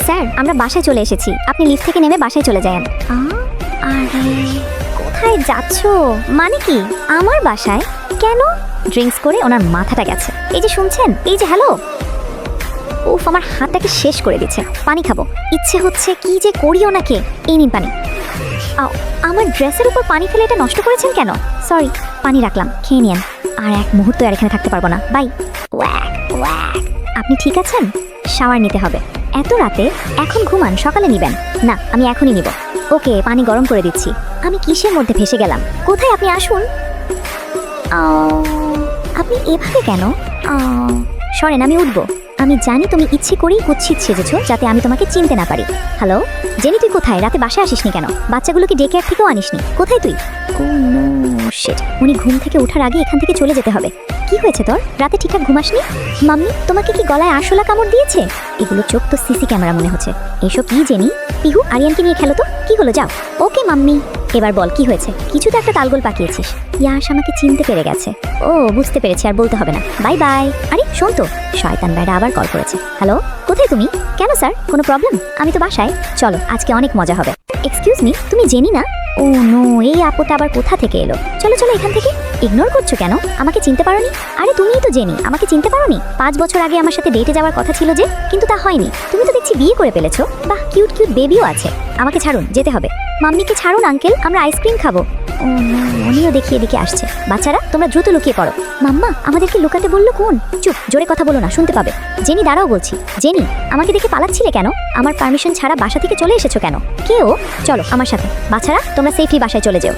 Sir আমরা বাসায় চলে এসেছি, আপনি লিফট থেকে নেমে বাসায় চলে যান। আরে কোথায় যাচ্ছ? মানে কি আমার বাসায়? কেন? ড্রিঙ্কস করে ওনার মাথাটা গেছে। এই যে শুনছেন, এই যে হ্যালো। উফ, আমার হাতটাকে শেষ করে দিচ্ছে। পানি খাবো ইচ্ছে হচ্ছে, কি যে করি ওনাকে। এই নিন পানি। আমার ড্রেসের উপর পানি ফেলে এটা নষ্ট করেছেন কেন? সরি, পানি রাখলাম, খেয়ে নিন। আর এক মুহূর্ত আর এখানে থাকতে পারবো না, বাই। Walk walk. আপনি ঠিক আছেন? শাওয়ার নিতে হবে এত রাতে? এখন ঘুমান, সকালে নিবেন। না, আমি এখনই নিব। ওকে, পানি গরম করে দিচ্ছি। আমি কিসের মধ্যে ভেসে গেলাম? কোথায় আপনি? আসুন। আপনি এভাবে কেন? সরেন, আমি উঠবো। আমি জানি তুমি ইচ্ছে করেই কুৎসিত সেজেছো যাতে আমি তোমাকে চিনতে না পারি। হ্যালো জেনি, তুই কোথায়? রাতে বাসায় আসিসনি কেন? বাচ্চাগুলোকে ডে কেয়ার থেকেও আনিসনি? কোথায় তুই? ও নো শিট, উনি ঘুম থেকে ওঠার আগে এখান থেকে চলে যেতে হবে। কি হয়েছে তোর? রাতে ঠিকঠাক ঘুমাসনি? মাম্মি তোমাকে কি গলায় আরশোলা কামড় দিয়েছে? এগুলো চোখ তো সিসি ক্যামেরা মনে হচ্ছে। এসব কি জেনি? পিহু, আরিয়ানকে নিয়ে খেলো তো। কি হলো, যাও। ওকে মাম্মি। এবার বল কি হয়েছে? কিছু তো একটা তালগোল পাকিয়েছিস। ইয়াশ আমাকে চিনতে পেরে গেছে। ও বুঝতে পেরেছি, আর বলতে হবে না, বাই বাই। আরে শোন তো, শয়তান ভাইরা আবার কল করেছে। হ্যালো, কোথায় তুমি? কেন স্যার, কোনো প্রবলেম? আমি তো বাসায়। চলো আজকে অনেক মজা হবে। এক্সকিউজ মি, তুমি জেনি না? ও নো, এই আপুটা আবার কোথা থেকে এলো? চলো চলো এখান থেকে। ইগনোর করছো কেন? আমাকে চিনতে পারোনি? আরে তুমিই তো জেনি, আমাকে চিনতে পারোনি? 5 বছর আগে আমার সাথে ডেটে যাওয়ার কথা ছিল যে, কিন্তু তা হয়নি। তুমি তো দেখছি বিয়ে করে ফেলেছো। বাহ, কিউট কিউট বেবিও আছে। আমাকে ছাড়ুন, যেতে হবে। মাম্মিকে ছাড়ুন আঙ্কেল, আমরা আইসক্রিম খাবো। ও নো, উনিও দেখি এদিকে আসছে। বাচ্চারা তোমরা দ্রুত লুকিয়ে পড়ো। মাম্মা আমাদেরকে লুকাতে বললো কোন? চুপ, জোরে কথা বলো না, শুনতে পাবে। জেনি দাঁড়াও বলছি। জেনি, আমাকে দেখে পালাচ্ছিলে কেন? আমার পারমিশন ছাড়া বাসা থেকে চলে এসেছো কেন? কেউ? চলো আমার সাথে। বাচ্চারা তোমরা সেফলি বাসায় চলে যাও।